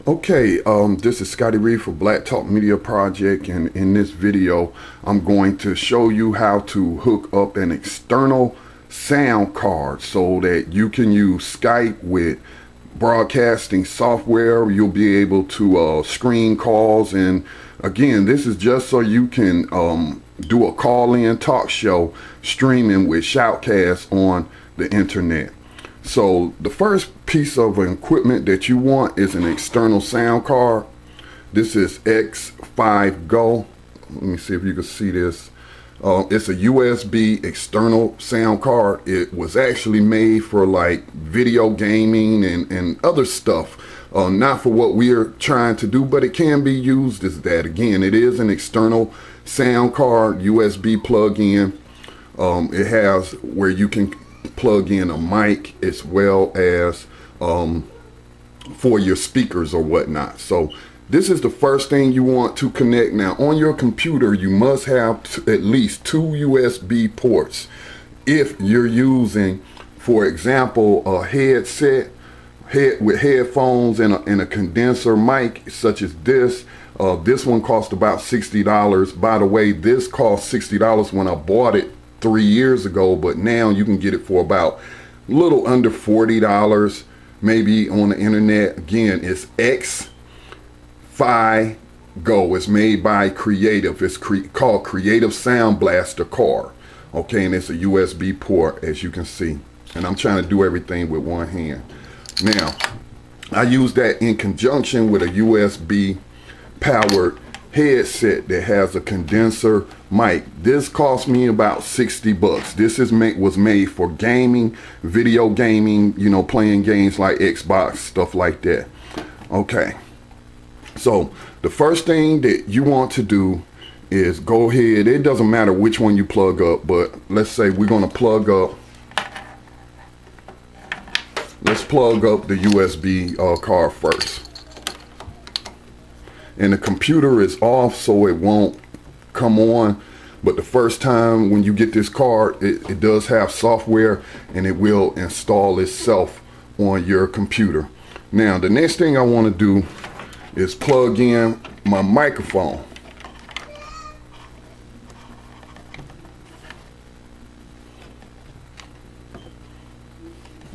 Okay, this is Scotty Reed for Black Talk Media Project, and in this video I'm going to show you how to hook up an external sound card so that you can use Skype with broadcasting software. You'll be able to screen calls, and again, this is just so you can do a call-in talk show streaming with Shoutcast on the internet. So the first piece of equipment that you want is an external sound card. This is X5 Go. Let me see if you can see this. It's a USB external sound card. It was actually made for like video gaming and other stuff. Not for what we're trying to do, but it can be used as that. Again, it is an external sound card, USB plug-in. It has where you can plug in a mic as well as for your speakers or whatnot. So this is the first thing you want to connect. Now on your computer you must have at least 2 USB ports. If you're using, for example, a headset with headphones and a condenser mic such as this, this one cost about $60. By the way, this cost $60 when I bought it 3 years ago, but now you can get it for about a little under $40 maybe on the internet. Again, it's X5 Go. It's made by Creative. It's called Creative Sound Blaster card. Okay, and it's a USB port, as you can see, and I'm trying to do everything with one hand. Now I use that in conjunction with a USB powered headset that has a condenser mic. This cost me about 60 bucks. This was made for gaming, video gaming, you know, playing games like Xbox, stuff like that. Okay, so the first thing that you want to do is go ahead, it doesn't matter which one you plug up, but let's say we're going to plug up, let's plug up the USB card first. And the computer is off, so it won't come on. But the first time when you get this card, it does have software and it will install itself on your computer. Now the next thing I want to do is plug in my microphone.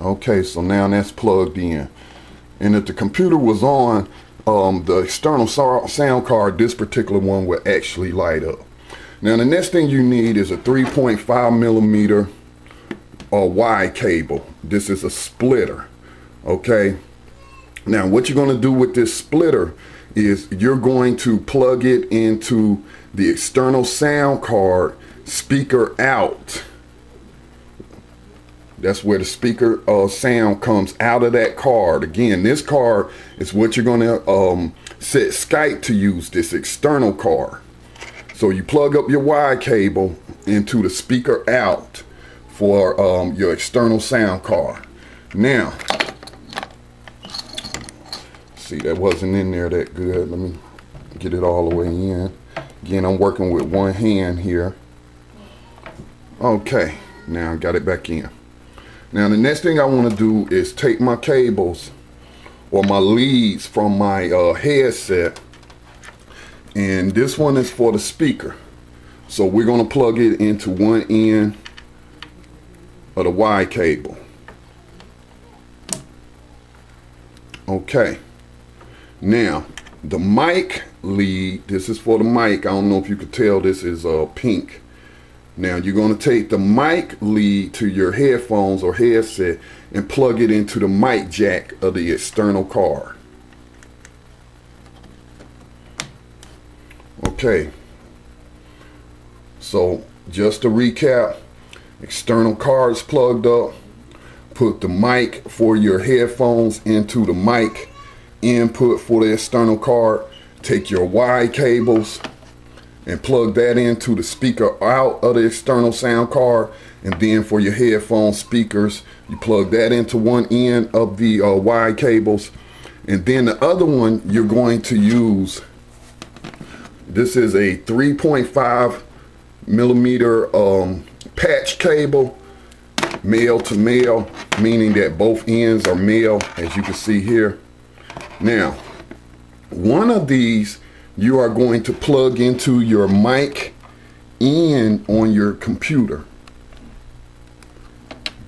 Okay, so now that's plugged in. And if the computer was on, the external sound card, this particular one will actually light up. Now the next thing you need is a 3.5 millimeter Y cable. This is a splitter. Okay, now what you're going to do with this splitter is you're going to plug it into the external sound card speaker out. That's where the speaker sound comes out of that card. Again, this card is what you're going to set Skype to use, this external card. So you plug up your Y cable into the speaker out for your external sound card. Now, see, that wasn't in there that good. Let me get it all the way in. Again, I'm working with one hand here. Okay, now I got it back in. Now the next thing I want to do is take my cables or my leads from my headset, and this one is for the speaker. So we're going to plug it into one end of the Y cable. Okay, now the mic lead, this is for the mic. I don't know if you could tell, this is pink. Now you're going to take the mic lead to your headphones or headset and plug it into the mic jack of the external card. Okay, so just to recap, external card is plugged up. Put the mic for your headphones into the mic input for the external card. Take your Y cables and plug that into the speaker out of the external sound card, and then for your headphone speakers you plug that into one end of the Y cables, and then the other one you're going to use, this is a 3.5 millimeter patch cable, male to male, meaning that both ends are male, as you can see here. Now One of these you are going to plug into your mic in on your computer.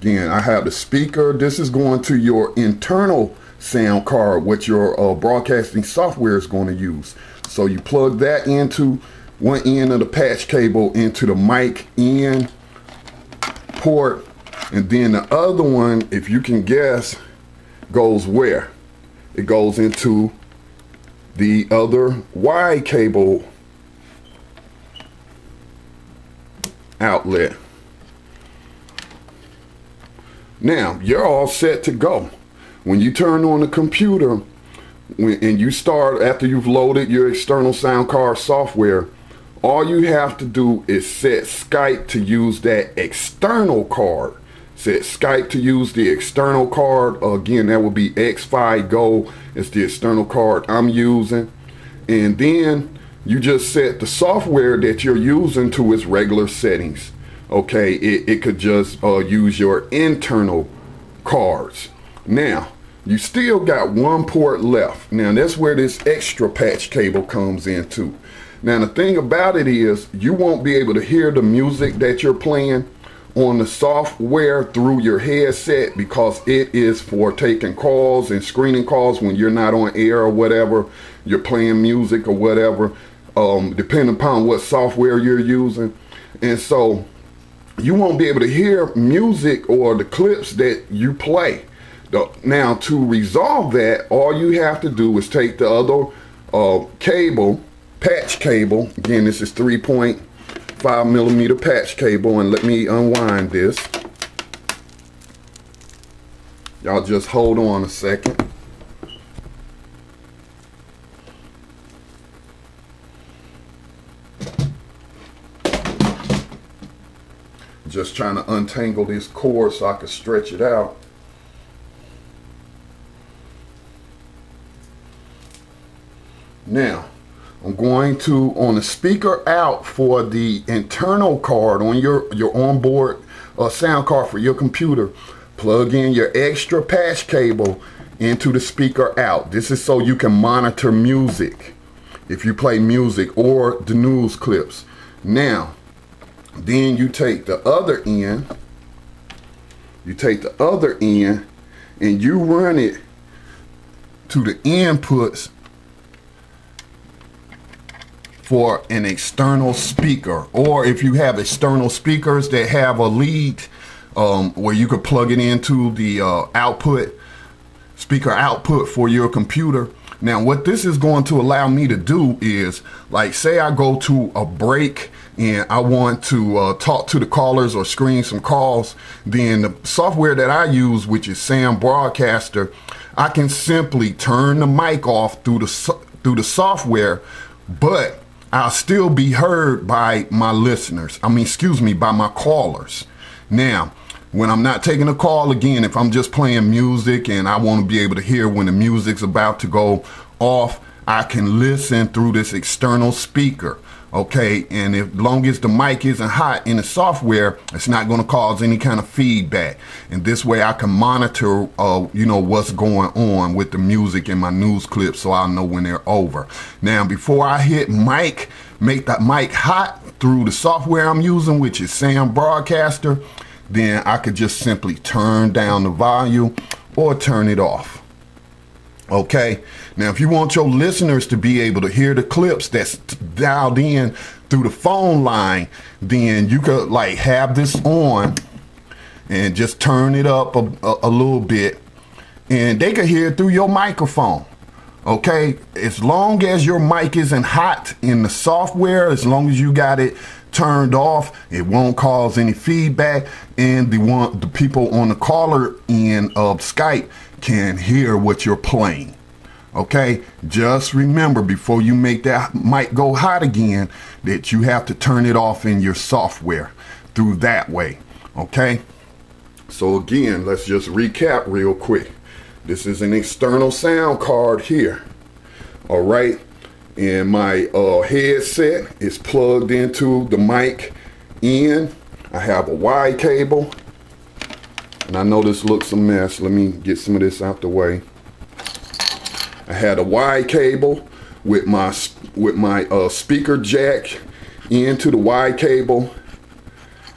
Again, I have the speaker. This is going to your internal sound card, what your broadcasting software is going to use. So you plug that into one end of the patch cable into the mic in port, and then the other one, if you can guess, goes where? It goes into the other Y cable outlet. Now you're all set to go. When you turn on the computer and you start, after you've loaded your external sound card software, all you have to do is set Skype to use that external card. Set Skype to use the external card. Again, that would be X5 Go. It's the external card I'm using. And then you just set the software that you're using to its regular settings. Okay, it could just use your internal cards. Now, you still got one port left. Now, that's where this extra patch cable comes into. Now, the thing about it is you won't be able to hear the music that you're playing on the software through your headset, because it is for taking calls and screening calls when you're not on air or whatever. You're playing music or whatever, depending upon what software you're using. And so you won't be able to hear music or the clips that you play. Now, to resolve that, all you have to do is take the other cable, patch cable. Again, this is 3.5 millimeter patch cable, and let me unwind this. Y'all just hold on a second. Just trying to untangle this cord so I can stretch it out. Now, I'm going to, on the speaker out for the internal card on your onboard sound card for your computer, plug in your extra patch cable into the speaker out. This is so you can monitor music if you play music or the news clips. Now, then you take the other end, and you run it to the inputs for an external speaker. Or if you have external speakers that have a lead where you could plug it into the speaker output for your computer. Now, what this is going to allow me to do is, like, say I go to a break and I want to talk to the callers or screen some calls, then the software that I use, which is Sound Broadcaster, I can simply turn the mic off through the software, but I'll still be heard by my listeners. By my callers. Now, when I'm not taking a call, again, if I'm just playing music and I want to be able to hear when the music's about to go off, I can listen through this external speaker. Okay, and as long as the mic isn't hot in the software, it's not going to cause any kind of feedback. And this way I can monitor, what's going on with the music in my news clips, so I'll know when they're over. Now, before I hit mic, make that mic hot through the software I'm using, which is Sound Broadcaster, then I could just simply turn down the volume or turn it off. Okay, now if you want your listeners to be able to hear the clips that's dialed in through the phone line, then you could have this on and just turn it up a little bit, and they could hear it through your microphone. Okay, as long as your mic isn't hot in the software, as long as you got it turned off, it won't cause any feedback, and the people on the caller end of Skype can hear what you're playing. Okay, just remember, before you make that mic go hot again, that you have to turn it off in your software through that way. Okay, so again, let's just recap real quick. This is an external sound card here. All right, and my headset is plugged into the mic in. I have a Y cable, and I know this looks a mess. Let me get some of this out the way. I had a Y cable with my speaker jack into the Y cable,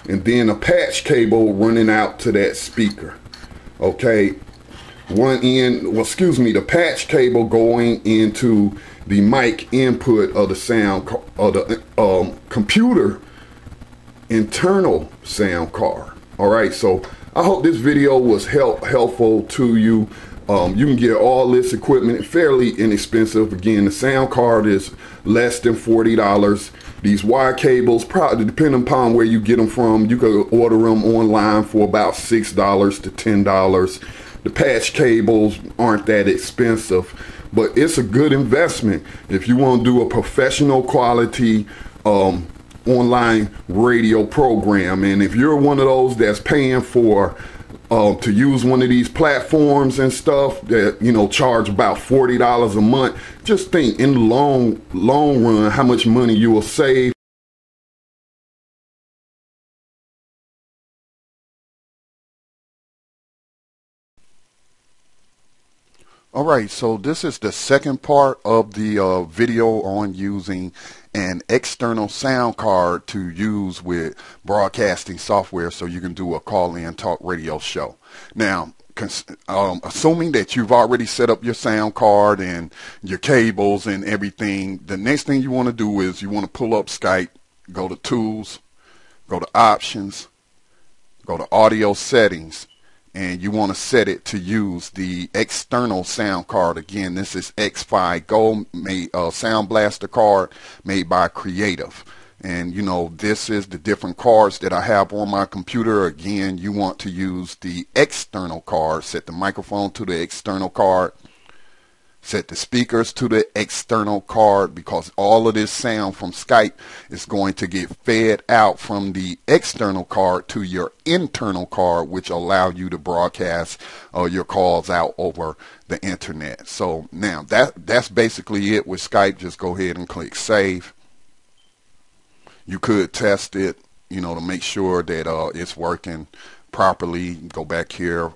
and then a patch cable running out to that speaker. Okay, the patch cable going into the mic input of the sound of the computer internal sound card. All right, so I hope this video was helpful to you. You can get all this equipment fairly inexpensive. Again, the sound card is less than $40. These wire cables, probably depending upon where you get them from, you can order them online for about $6 to $10. The patch cables aren't that expensive, but it's a good investment if you want to do a professional quality online radio program. And if you're one of those that's paying for to use one of these platforms and stuff that, you know, charge about $40 a month, just think in the long run how much money you will save. All right, so this is the second part of the video on using an external sound card to use with broadcasting software so you can do a call-in talk radio show. Now, assuming that you've already set up your sound card and your cables and everything, the next thing you want to do is you want to pull up Skype, go to Tools, go to Options, go to Audio Settings, and you want to set it to use the external sound card. Again, this is X5 Go, Sound Blaster card made by Creative. And you know, this is the different cards that I have on my computer. Again, you want to use the external card. Set the microphone to the external card. Set the speakers to the external card, because all of this sound from Skype is going to get fed out from the external card to your internal card, which allow you to broadcast your calls out over the internet. So now that's basically it with Skype. Just go ahead and click save. You could test it, you know, to make sure that it's working properly. Go back here.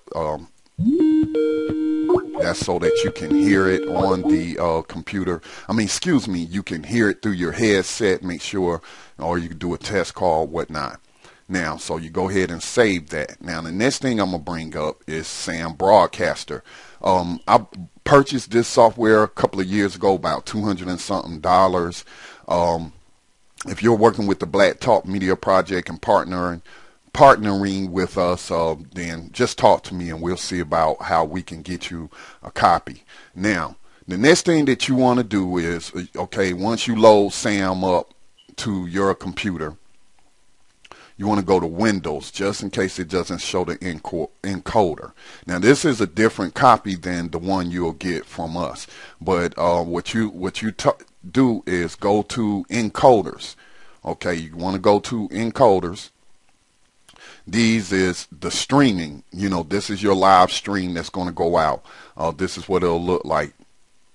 That's so that you can hear it on the computer. You can hear it through your headset. Make sure, or you can do a test call, whatnot. Now, so you go ahead and save that. Now, the next thing I'm gonna bring up is Sound Broadcaster. I purchased this software a couple of years ago, about $200 and something. If you're working with the Black Talk Media Project and partnering with us, then just talk to me and we'll see about how we can get you a copy. Now, the next thing that you want to do is, okay, once you load SAM up to your computer, you want to go to Windows, just in case it doesn't show the encoder. Now, this is a different copy than the one you'll get from us, but what you do is go to encoders. Okay, you want to go to encoders. These is the streaming. You know, this is your live stream that's going to go out. This is what it'll look like.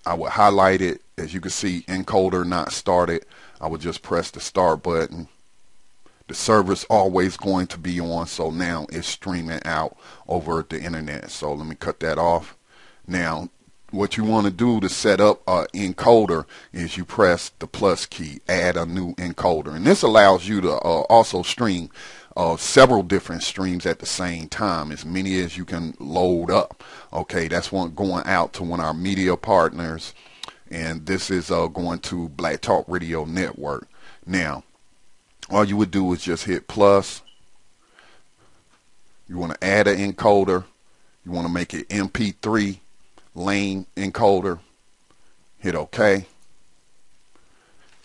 I would highlight it. As you can see, encoder not started. I would just press the start button. The server's always going to be on, so now it's streaming out over the internet. So let me cut that off. Now, what you want to do to set up an encoder is you press the plus key, add a new encoder. And this allows you to also stream several different streams at the same time, as many as you can load up. Okay, that's one going out to one of our media partners, and this is going to Black Talk Radio Network. Now, all you would do is just hit plus. You want to add an encoder. You want to make it MP3 lane encoder. Hit OK.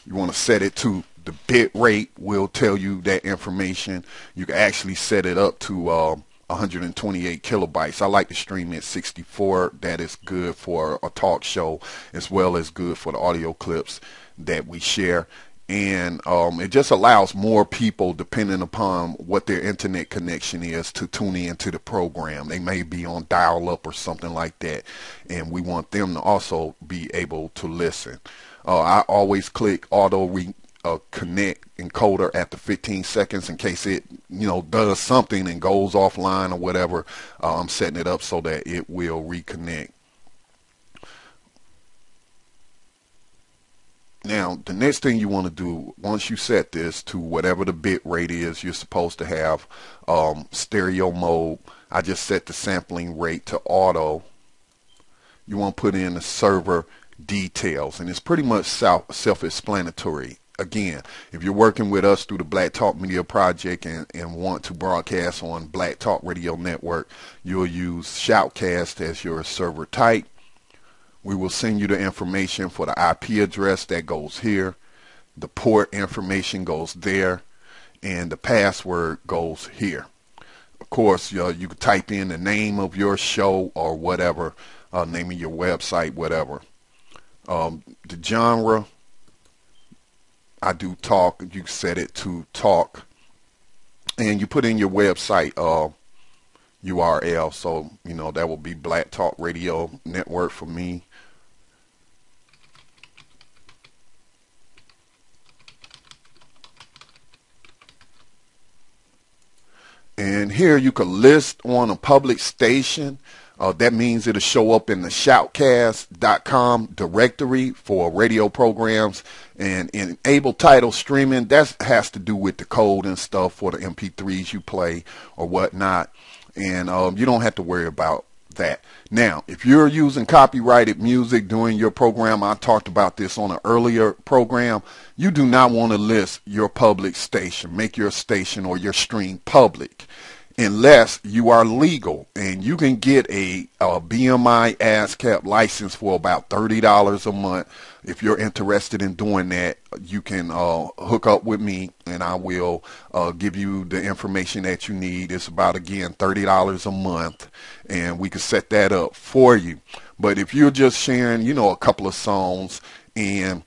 You want to set it to the bit rate. Will tell you that information. You can actually set it up to 128 kilobytes. I like to stream at 64. That is good for a talk show, as well as good for the audio clips that we share. And it just allows more people, depending upon what their internet connection is, to tune in to the program. They may be on dial-up or something like that, and we want them to also be able to listen. I always click auto connect encoder after 15 seconds in case it, you know, does something and goes offline or whatever. I'm setting it up so that it will reconnect. Now, the next thing you want to do, once you set this to whatever the bit rate is, you're supposed to have stereo mode. I just set the sampling rate to auto. You want to put in the server details, and it's pretty much self-explanatory. Again, if you're working with us through the Black Talk Media Project and want to broadcast on Black Talk Radio Network, you'll use Shoutcast as your server type. We will send you the information for the IP address that goes here. The port information goes there. And the password goes here. Of course, you can type in the name of your show or whatever, name of your website, whatever. The genre, I do talk. You set it to talk. And you put in your website URL. So, that will be Black Talk Radio Network for me. And here you can list on a public station. That means it'll show up in the shoutcast.com directory for radio programs, and enable title streaming. That has to do with the code and stuff for the MP3s you play or whatnot. And you don't have to worry about that. Now, if you're using copyrighted music during your program, I talked about this on an earlier program, you do not want to list your public station. Make your station or your stream public unless you are legal, and you can get a BMI ASCAP license for about $30 a month. If you're interested in doing that, you can hook up with me, and I will give you the information that you need. It's about, again, $30 a month, and we can set that up for you. But if you're just sharing, a couple of songs and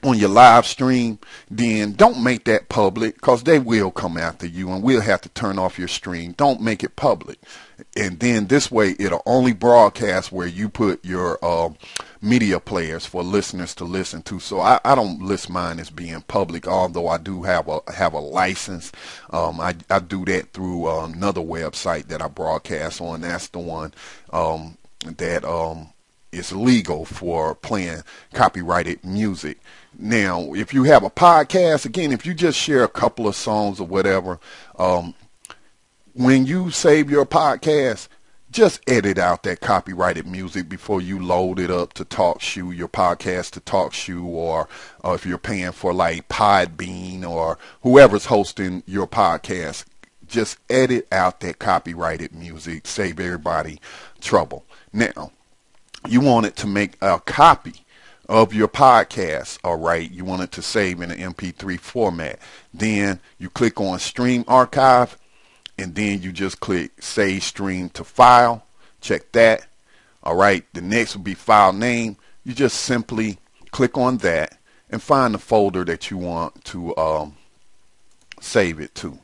on your live stream, then don't make that public, because they will come after you and we'll have to turn off your stream. Don't make it public. And then this way it'll only broadcast where you put your media players for listeners to listen to. So I don't list mine as being public, although I do have a license. I do that through another website that I broadcast on. That's the one that is legal for playing copyrighted music. Now, if you have a podcast, again, if you just share a couple of songs or whatever, when you save your podcast, just edit out that copyrighted music before you load it up to TalkShoe, your podcast to TalkShoe, or if you're paying for like Podbean or whoever's hosting your podcast, just edit out that copyrighted music, save everybody trouble. Now, you want it to make a copy of your podcast, all right? You want it to save in an MP3 format. Then you click on Stream Archive, and then you just click Save Stream to File. Check that. All right, the next will be File Name. You just simply click on that and find the folder that you want to save it to.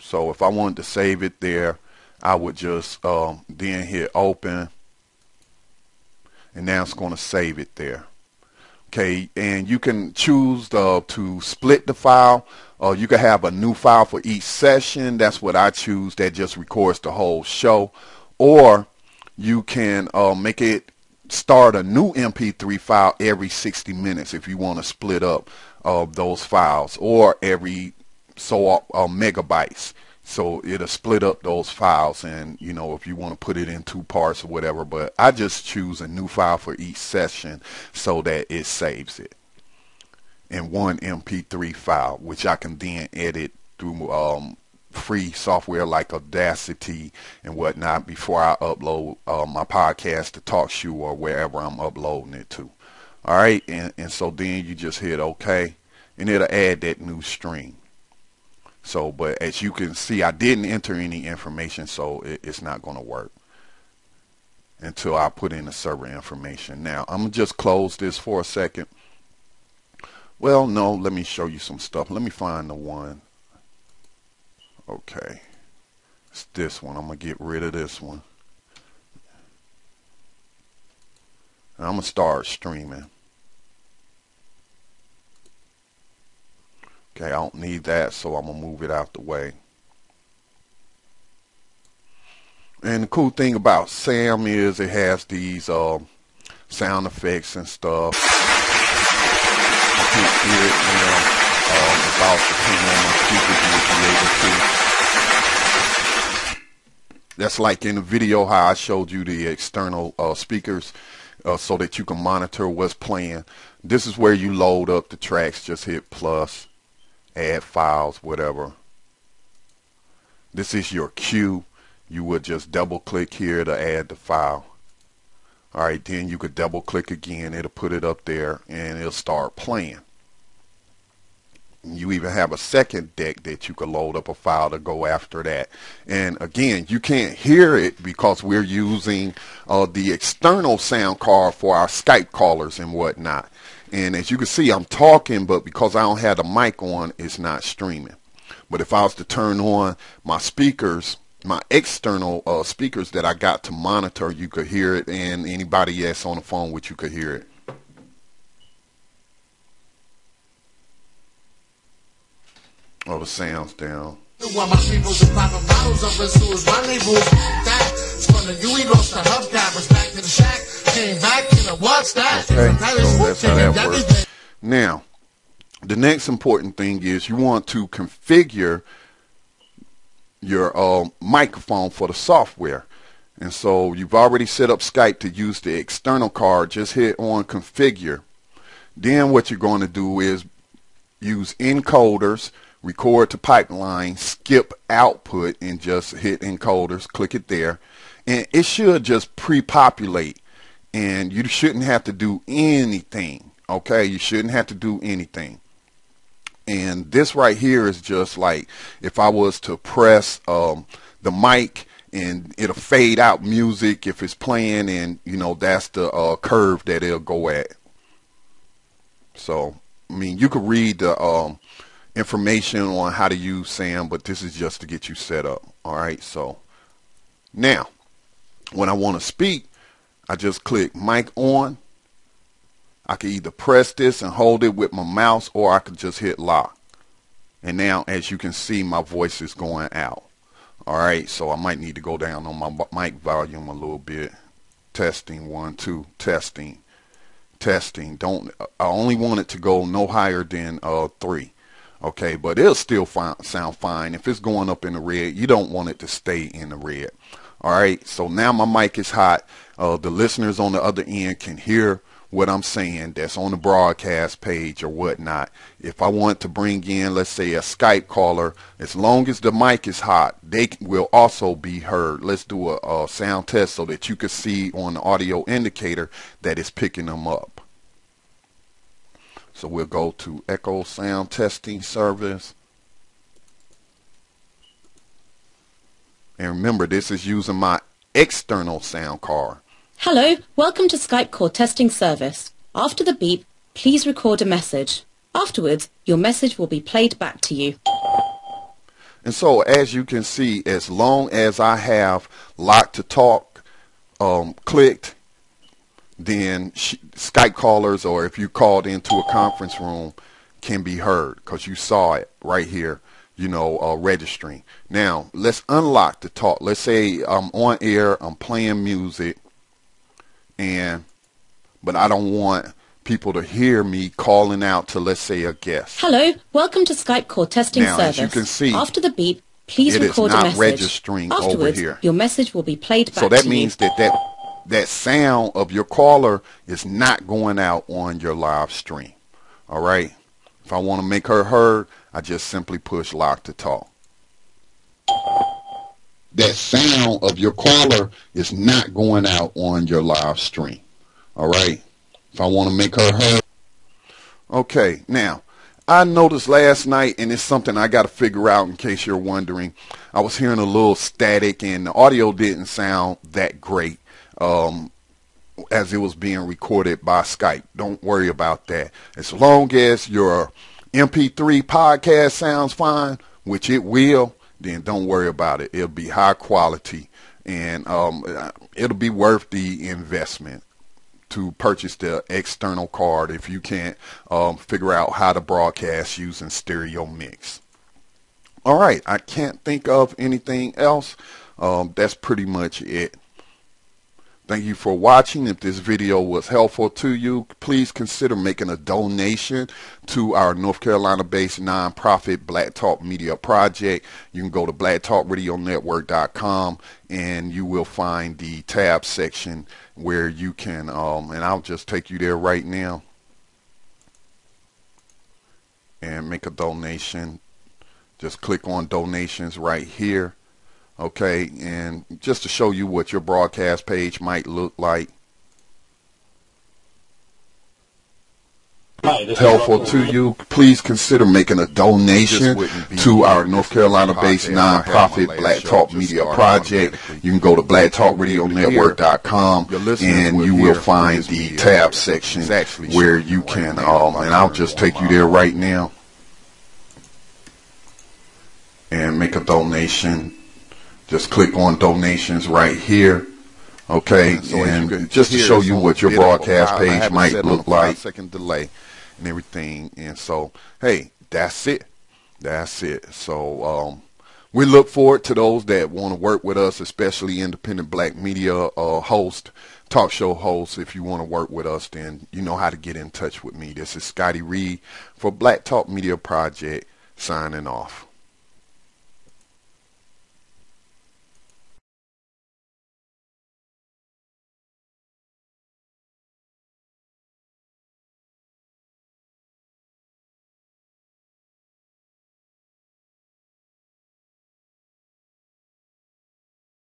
So if I wanted to save it there, I would just then hit open, and now it's going to save it there. Okay, and you can choose to split the file. You can have a new file for each session. That's what I choose. That just records the whole show. Or you can make it start a new MP3 file every 60 minutes if you want to split up those files, or every megabytes. So it'll split up those files, and if you want to put it in 2 parts or whatever. But I just choose a new file for each session so that it saves it in one MP3 file, which I can then edit through free software like Audacity and whatnot before I upload my podcast to TalkShoe or wherever I'm uploading it to. All right, and so then you just hit OK, and it'll add that new stream. So, but as you can see, I didn't enter any information, so it's not going to work until I put in the server information. Now, I'm going to just close this for a second. Well, no, let me show you some stuff. Let me find the one. Okay, it's this one. I'm going to get rid of this one. And I'm going to start streaming. Okay, I don't need that, so I'm going to move it out the way. And the cool thing about Sam is it has these sound effects and stuff. You can't hear it now. If I was to turn on my speakers, you would be able to. That's like in the video how I showed you the external speakers so that you can monitor what's playing. This is where you load up the tracks. Just hit plus, add files, whatever. This is your queue. You would just double click here to add the file. Alright, then you could double click again. It'll put it up there and it'll start playing. You even have a second deck that you could load up a file to go after that. And again, you can't hear it because we're using the external sound card for our Skype callers and whatnot. And as you can see, I'm talking, but because I don't have the mic on, it's not streaming. But if I was to turn on my speakers, my external speakers that I got to monitor, you could hear it, and anybody else on the phone with you could hear it. Oh, the sound's down. Okay, so that's how that works. Now, the next important thing is you want to configure your microphone for the software. And so you've already set up Skype to use the external card. Just hit on configure. Then what you're going to do is use encoders, record to pipeline, skip output, and just hit encoders. Click it there. And it should just pre-populate. And you shouldn't have to do anything. Okay, you shouldn't have to do anything. And this right here is just like if I was to press the mic and it'll fade out music if it's playing, and you know that's the curve that it'll go at. So I mean, you could read the information on how to use Sam, but this is just to get you set up. Alright, so now when I want to speak, I just click mic on. I can either press this and hold it with my mouse, or I could just hit lock. And now, as you can see, my voice is going out. Alright, so I might need to go down on my mic volume a little bit. Testing, 1, 2, testing, testing. I only want it to go no higher than 3. Okay, but it'll still sound fine. If it's going up in the red, you don't want it to stay in the red. Alright, so now my mic is hot. The listeners on the other end can hear what I'm saying that's on the broadcast page or whatnot. If I want to bring in, let's say, a Skype caller, as long as the mic is hot, they will also be heard. Let's do a sound test so that you can see on the audio indicator that it's picking them up. So we'll go to Echo Sound Testing Service. And remember, this is using my external sound card. Hello, welcome to Skype call testing service. After the beep, please record a message. Afterwards, your message will be played back to you. And so, as you can see, as long as I have lock to talk clicked, then Skype callers, or if you called into a conference room, can be heard because you saw it right here, you know, registering. Now, let's unlock the talk. Let's say I'm on air, I'm playing music, but I don't want people to hear me calling out to, let's say, a guest. Hello, welcome to Skype call testing service. As you can see, after the beep, please record a message. It is not registering over here. Your message will be played back to you. So that means that sound of your caller is not going out on your live stream. All right. If I want to make her heard, I just simply push lock to talk. That sound of your caller is not going out on your live stream. All right. If I want to make her heard. Okay. Now, I noticed last night, and it's something I got to figure out in case you're wondering. I was hearing a little static, and the audio didn't sound that great as it was being recorded by Skype. Don't worry about that. As long as your MP3 podcast sounds fine, which it will, then don't worry about it. It'll be high quality, and it'll be worth the investment to purchase the external card if you can't figure out how to broadcast using stereo mix. All right, I can't think of anything else. That's pretty much it. Thank you for watching. If this video was helpful to you, please consider making a donation to our North Carolina-based nonprofit Black Talk Media Project. You can go to blacktalkradionetwork.com and you will find the tab section where you can, and I'll just take you there right now and make a donation. Just click on donations right here. Okay, and just to show you what your broadcast page might look like. Helpful to you, please consider making a donation to our North Carolina-based nonprofit Black Talk Media Project. You can go to blacktalkradionetwork.com and you will find the tab section where you can, and I'll just take you there right now and make a donation. Just click on donations right here. Okay, and just to show you what your broadcast page might look like. 5-second delay and everything. And so, hey, that's it. That's it. So we look forward to those that want to work with us, especially independent black media host, talk show hosts. If you want to work with us, then you know how to get in touch with me. This is Scotty Reed for Black Talk Media Project, signing off.